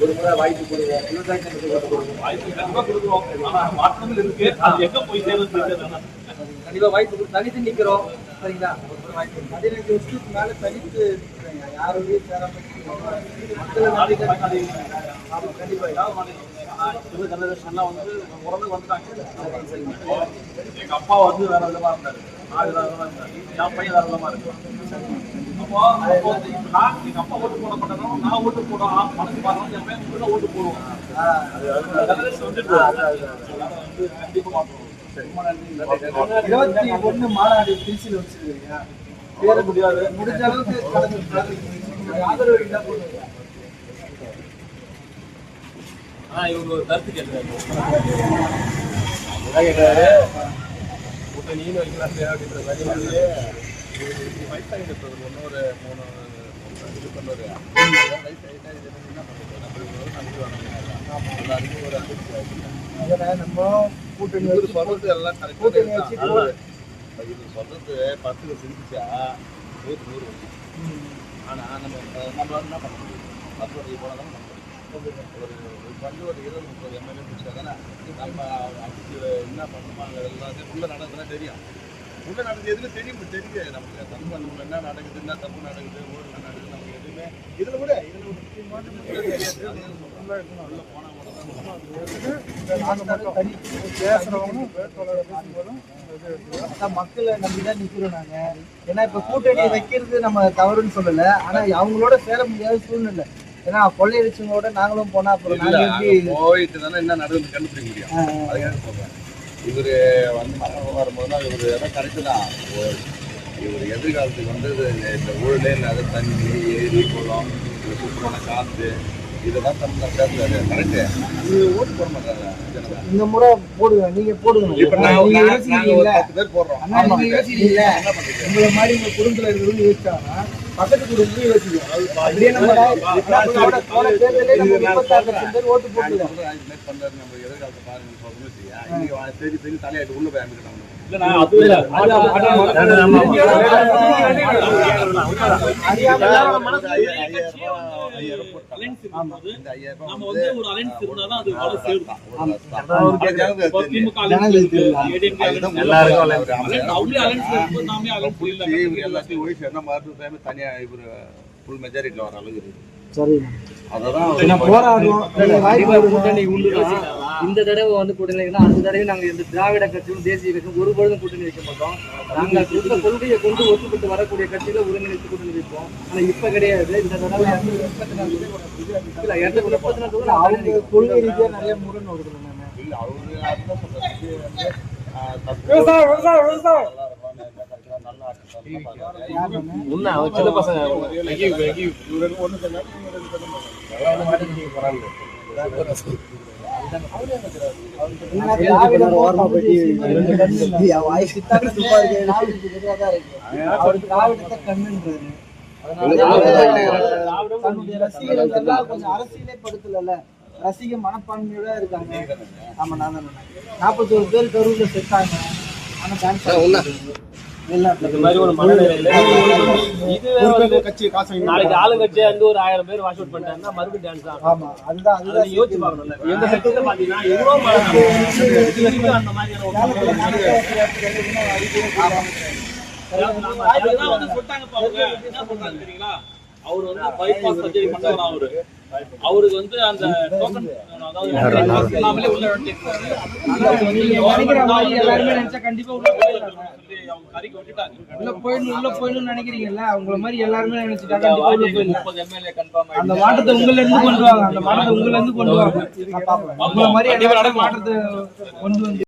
ஒரு முறை வாய்ப்பு கொடுங்க, வாய்ப்பு கண்டிப்பா கொடுக்குறோம். ஆனா மாற்றங்கள் இருக்கு, அது எங்க போய் சேருது கண்டிப்பா வாய்ப்பு கொடுத்து தனித்து நிக்கிறோம். சரிங்களா? வாய்ப்பு 15 வருஷத்துக்கு மேல தனித்து யாருடைய கண்டிப்பா ஜெனரேஷன்லாம் வந்து உறவு வந்துட்டாங்க. எங்க அப்பா வந்து வேற விதமா இருந்தாரு, நான் வேற விதமா இருந்தாரு, என் பையன் வேற விதமா இருக்கு. அப்போ வந்து நான் எங்க அப்பா ஓட்டு போட மாட்டேன், நான் ஓட்டு போடுவோம் மனசு பாருங்க, என் பையன் கூட ஓட்டு போடுவோம். கண்டிப்பா மாற்றுவோம். 21 மாநாடு திருச்சியில் வச்சிருக்கீங்க, பேர முடியாது, முடிஞ்ச அளவுக்கு ஆதரவு என்ன பண்ணுவீங்க? இவங்க ஒரு கருத்து கேட்டாரு, கூட்டணின்னு வைக்கலாம் அப்படின்ற மாதிரி வயசாகிட்டு ஒன்னொரு 3 இது பண்ணுவாரு. எல்லாருக்கும் ஒரு அதிர்ச்சி நம்ம கூட்டணி வச்சு சொல்றது எல்லாம் கூட்டணி வச்சு இது சொல்றது 10 செஞ்சுச்சா 100 வருஷம். ஆனா நம்ம என்ன பண்ண முடியும்? 10 வருஷம் போனால் தான் ஒரு பண்ணி ஒரு 20-30 எம்எல்ஏ பிடிச்சா தானே நம்ம ஆட்சியில் என்ன பண்ணுவாங்க எல்லாத்தையும் உள்ள நடக்குதுன்னா தெரியும். உள்ள நடக்குது எதுவுமே தெரியுது நமக்கு. தமிழ்நாட்டில் என்ன நடக்குது, என்ன தப்பு நடக்குது, ஊரில் என்ன நடக்குது நமக்கு எதுவுமே இதில் விட ஒரு முக்கியமான உள்ள போனால் மக்களை நம்பிதான் நிக்கிறோம் நாங்க. ஏன்னா இப்ப கூட்டணி வைக்கிறது நம்ம தவறுன்னு சொல்லல, ஆனா அவங்களோட சேர முடியாத சூழ்நிலை. ஏன்னா கொள்ளையடிச்சவங்களோட நாங்களும் போனா அப்புறம் போயிட்டு தானே என்ன நடக்குது கண்டுபிடிக்க முடியும். அதுக்காக சொல்றேன், இவர் வந்து வரும்போதுனா இவர் எதாவது கரெக்டு தான். இவர் எதிர்காலத்துக்கு வந்து இந்த ஊழலே இல்லாத தண்ணி, ஏரி, குளம், சுத்தமான காற்று இதெல்லாம் தமிழ்நாடு கரெக்டு. இது ஓட்டு போட மாட்டாங்க இந்த முறை. போடுங்க, நீங்க போடுங்க. இப்ப நாங்க 10 பேர் போடுறோம். உங்களை மாதிரி உங்க குடும்பத்துல இருக்கிறவங்க யோசிச்சாங்கன்னா பக்கத்து குடும்பத்தையும் யோசிக்கும். அப்படியே நம்ம ஓட்டு போட்டு பண்றாரு. நம்ம எதிர்காலத்தை பாருங்க சரி சரி தலையாட்டு உள்ள போய் அமைக்கிட்டாங்க. தனியா இவரு ஃபுல் மெஜாரிட்டில வர அளவுக்கு சரி. இந்த தடவை வந்து கூட்டணி வைக்கணும். அந்த தடவை நாங்கள் இந்த திராவிட கட்சியும் தேசிய கட்சியும் ஒருபொழுதும் கூட்டணி வைக்க மாட்டோம். நாங்கள் கொடுத்த கொள்கையை கொண்டு ஒத்துப்பட்டு வரக்கூடிய கட்சியில ஒருங்கிணைத்து கூட்டணி வைப்போம். ஆனா இப்ப கிடையாது. இந்த தடவை 234 அவங்க கொள்கை ரீதியா நிறைய முரண் வருது. சில பசங்க அரசியலே படுத்தல, ரசிக மனப்பான்மையோட இருக்காங்க. ஆமா, நான் 41 பேர் கரூர்ல செத்தாங்க. நாளைக்கு ஆளுங்கட்சி வந்து ஒரு 1000 பேர் வாஷ் அவுட் பண்ணிட்டாங்கன்னா மறுபடியும் டான்ஸ் தான். ஆமா, அதுதான் யோசிச்சு பார்க்கணும்ல. எங்க கட்சியில பாத்தீங்கன்னா எவ்வளவு அந்த மாதிரி தெரியுங்களா? அவர் வந்து பைபாஸ் சர்ஜரி பண்ணவர். அவருக்கு வந்து அந்த டோக்கன் அதாவது உள்ள கண்டிப்பா உள்ள போயிடணும்னு நினைக்கிறீங்கல்ல, உங்களை மாதிரி எல்லாருமே நினைச்சுட்டாங்க. அந்த மாற்றத்தை உங்கள இருந்து கொண்டு வாங்க, அந்த மாற்றத்தை உங்கள இருந்து கொண்டு வாங்க. உங்களை மாதிரி மாற்றத்தை கொண்டு வந்து